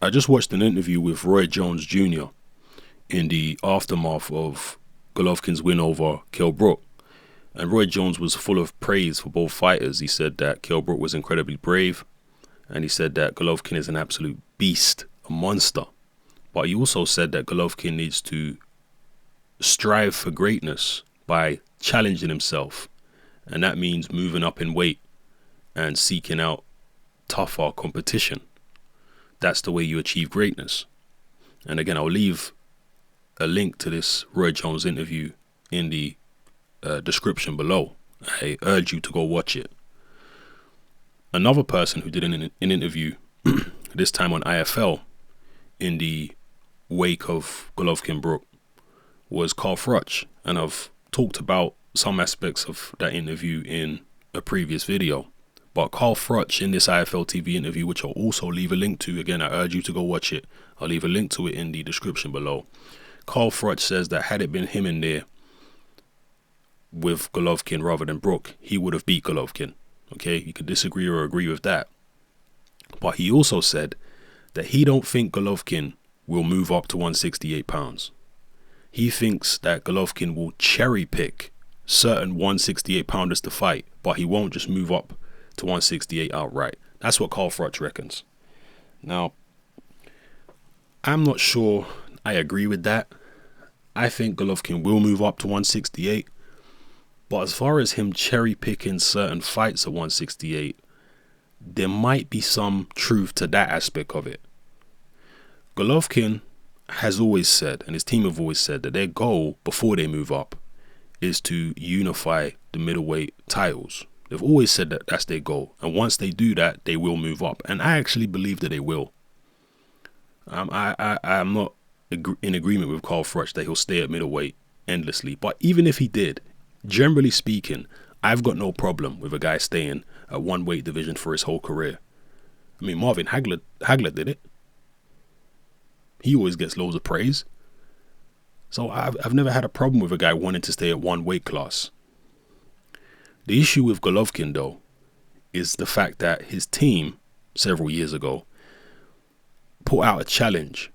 I just watched an interview with Roy Jones Jr. in the aftermath of Golovkin's win over Kell Brook. And Roy Jones was full of praise for both fighters. He said that Kell Brook was incredibly brave. And he said that Golovkin is an absolute beast, a monster. But he also said that Golovkin needs to strive for greatness by challenging himself. And that means moving up in weight and seeking out tougher competition. That's the way you achieve greatness. And again, I'll leave a link to this Roy Jones interview in the description below. I urge you to go watch it. Another person who did an interview, this time on IFL, in the wake of Golovkin Brook, was Carl Froch. And I've talked about some aspects of that interview in a previous video. But Carl Froch in this IFL TV interview, which I'll also leave a link to, again, I urge you to go watch it. I'll leave a link to it in the description below. Carl Froch says that had it been him in there with Golovkin rather than Brook, he would have beat Golovkin. Okay, you can disagree or agree with that. But he also said that he don't think Golovkin will move up to 168 pounds. He thinks that Golovkin will cherry pick certain 168 pounders to fight, but he won't just move up to 168 outright. That's what Carl Froch reckons. Now, I'm not sure I agree with that. I think Golovkin will move up to 168. But as far as him cherry picking certain fights at 168, there might be some truth to that aspect of it. Golovkin has always said, and his team have always said, that their goal before they move up is to unify the middleweight titles. They've always said that that's their goal. And once they do that, they will move up. And I actually believe that they will. I'm not in agreement with Carl Froch that he'll stay at middleweight endlessly. But even if he did, generally speaking, I've got no problem with a guy staying at one weight division for his whole career. I mean, Marvin Hagler did it. He always gets loads of praise. So I've never had a problem with a guy wanting to stay at one weight class. The issue with Golovkin, though, is the fact that his team, several years ago, put out a challenge.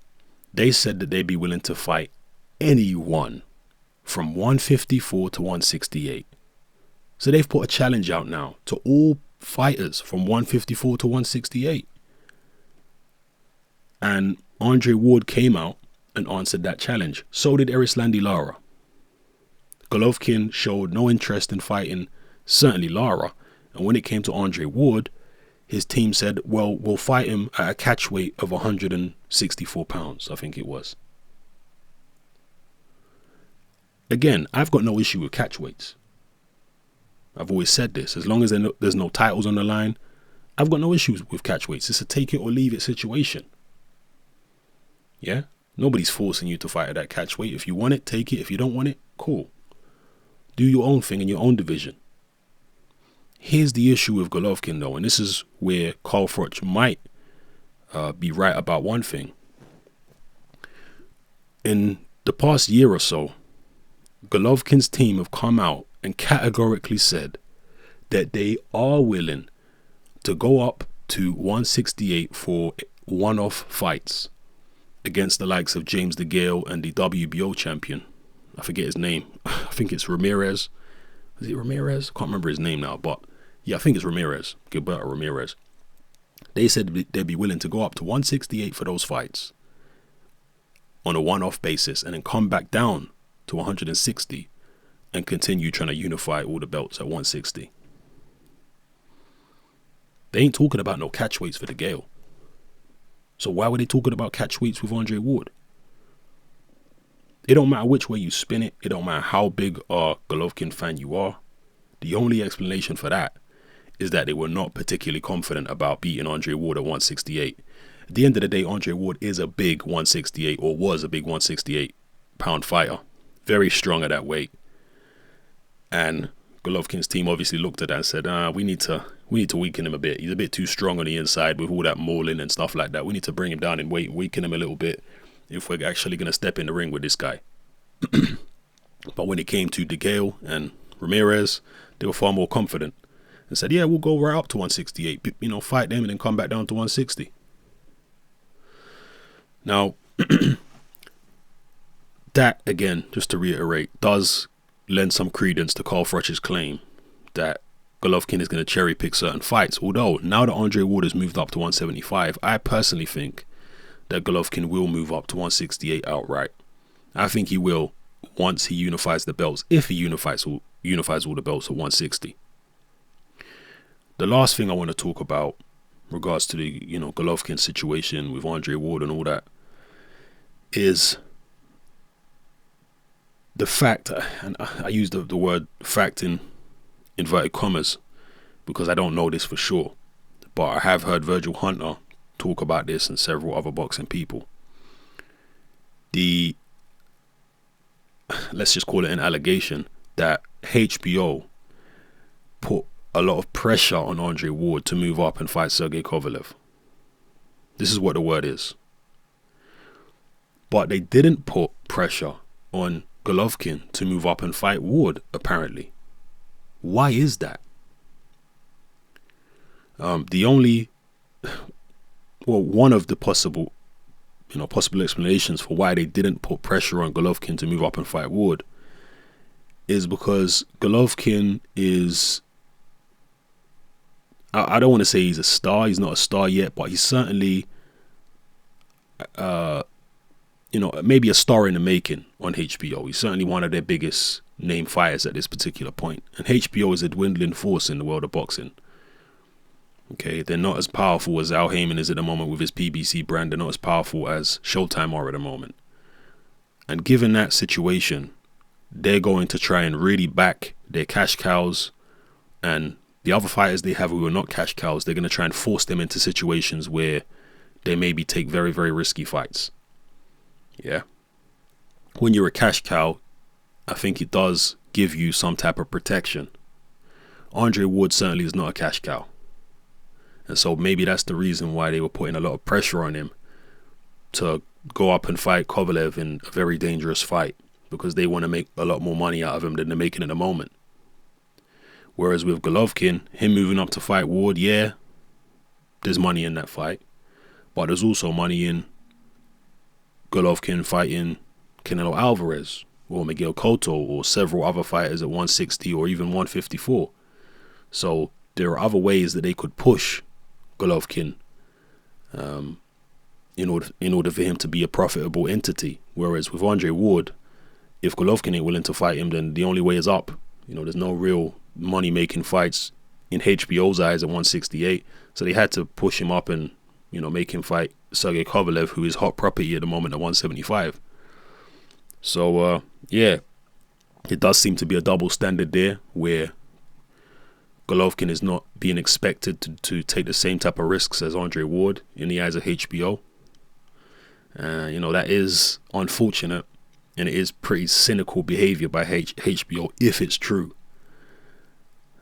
They said that they'd be willing to fight anyone from 154 to 168. So they've put a challenge out now to all fighters from 154 to 168. And Andre Ward came out and answered that challenge. So did Erislandy Lara. Golovkin showed no interest in fighting, certainly Lara. And when it came to Andre Ward, his team said, well, we'll fight him at a catch weight of 164 pounds, I think it was. Again, I've got no issue with catch weights. I've always said this. As long as there's no titles on the line, I've got no issues with catch weights. It's a take it or leave it situation. Yeah? Nobody's forcing you to fight at that catch weight. If you want it, take it. If you don't want it, cool. Do your own thing in your own division. Here's the issue with Golovkin, though, and this is where Carl Froch might be right about one thing. In the past year or so, Golovkin's team have come out and categorically said that they are willing to go up to 168 for one-off fights against the likes of James DeGale and the WBO champion. I forget his name. I think it's Ramirez. Is it Ramirez? I can't remember his name now, but yeah, I think it's Ramirez. Gilberto Ramirez. They said they'd be willing to go up to 168 for those fights on a one-off basis and then come back down to 160 and continue trying to unify all the belts at 160. They ain't talking about no catch weights for DeGale. So why were they talking about catch weights with Andre Ward? It don't matter which way you spin it. It don't matter how big a Golovkin fan you are. The only explanation for that is that they were not particularly confident about beating Andre Ward at 168. At the end of the day, Andre Ward is a big 168 or was a big 168 pound fighter. Very strong at that weight. And Golovkin's team obviously looked at that and said, we need to weaken him a bit. He's a bit too strong on the inside with all that mauling and stuff like that. We need to bring him down in weight, weaken him a little bit if we're actually going to step in the ring with this guy. But when it came to DeGale and Ramirez, they were far more confident and said, yeah, we'll go right up to 168, fight them and then come back down to 160. Now, that, again, just to reiterate, does lend some credence to Carl Froch's claim that Golovkin is going to cherry pick certain fights. Although, now that Andre Ward has moved up to 175, I personally think that Golovkin will move up to 168 outright. I think he will once he unifies the belts, if he unifies all the belts at 160. The last thing I want to talk about regards to the, Golovkin situation with Andre Ward and all that is the fact, and I use the word fact in inverted commas because I don't know this for sure, but I have heard Virgil Hunter talk about this and several other boxing people. Let's just call it an allegation that HBO put a lot of pressure on Andre Ward to move up and fight Sergey Kovalev. This is what the word is. But they didn't put pressure on Golovkin to move up and fight Ward, apparently. Why is that? One of the possible explanations for why they didn't put pressure on Golovkin to move up and fight Ward is because Golovkin is, I don't want to say he's a star. He's not a star yet, but he's certainly, maybe a star in the making on HBO. He's certainly one of their biggest name fighters at this particular point. And HBO is a dwindling force in the world of boxing. Okay, they're not as powerful as Al Heyman is at the moment with his PBC brand. They're not as powerful as Showtime are at the moment. And given that situation, they're going to try and really back their cash cows, and the other fighters they have who are not cash cows, they're going to try and force them into situations where they maybe take very, very risky fights. Yeah. When you're a cash cow, I think it does give you some type of protection. Andre Ward certainly is not a cash cow. And so maybe that's the reason why they were putting a lot of pressure on him to go up and fight Kovalev in a very dangerous fight, because they want to make a lot more money out of him than they're making at the moment. Whereas with Golovkin, him moving up to fight Ward, yeah, there's money in that fight. But there's also money in Golovkin fighting Canelo Alvarez or Miguel Cotto or several other fighters at 160 or even 154. So there are other ways that they could push Golovkin in order for him to be a profitable entity. Whereas with Andre Ward, if Golovkin ain't willing to fight him, then the only way is up. There's no real money-making fights in HBO's eyes at 168. So they had to push him up and, make him fight Sergey Kovalev, who is hot property at the moment at 175. So, it does seem to be a double standard there where Golovkin is not being expected to take the same type of risks as Andre Ward in the eyes of HBO. That is unfortunate, and it is pretty cynical behavior by HBO if it's true.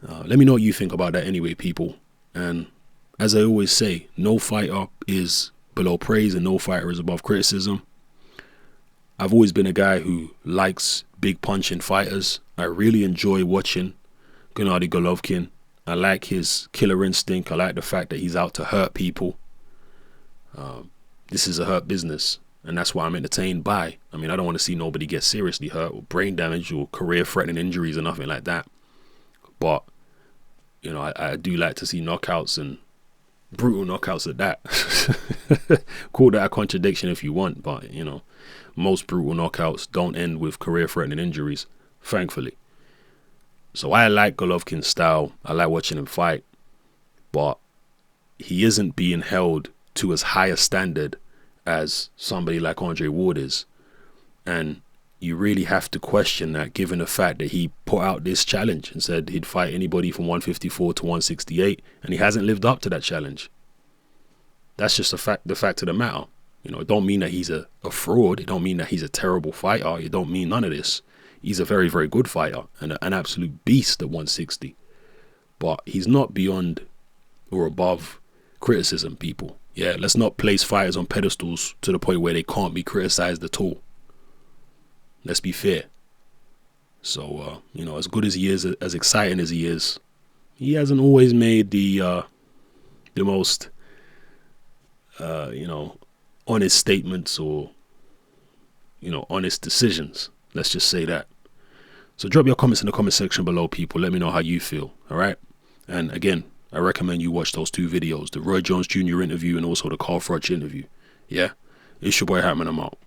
Let me know what you think about that anyway, people. And as I always say, no fighter is below praise and no fighter is above criticism. I've always been a guy who likes big punching fighters. I really enjoy watching Gennady Golovkin. I like his killer instinct. I like the fact that he's out to hurt people. This is a hurt business, and that's what I'm entertained by. I mean, I don't want to see nobody get seriously hurt or brain damage or career-threatening injuries or nothing like that. But, I do like to see knockouts, and brutal knockouts at that. Call that a contradiction if you want, but, most brutal knockouts don't end with career-threatening injuries, thankfully. So I like Golovkin's style. I like watching him fight. But he isn't being held to as high a standard as somebody like Andre Ward is. And you really have to question that, given the fact that he put out this challenge and said he'd fight anybody from 154 to 168, and he hasn't lived up to that challenge. That's just the fact of the matter. It don't mean that he's a fraud. It don't mean that he's a terrible fighter. It don't mean none of this. He's a very, very good fighter and an absolute beast at 160. But he's not beyond or above criticism, people. Yeah, let's not place fighters on pedestals to the point where they can't be criticized at all. Let's be fair. So, as good as he is, as exciting as he is, he hasn't always made the most, honest statements or, honest decisions. Let's just say that. So drop your comments in the comment section below, people. Let me know how you feel, all right? And again, I recommend you watch those 2 videos, the Roy Jones Jr. interview and also the Carl Froch interview. Yeah? It's your boy Hatman, I'm out.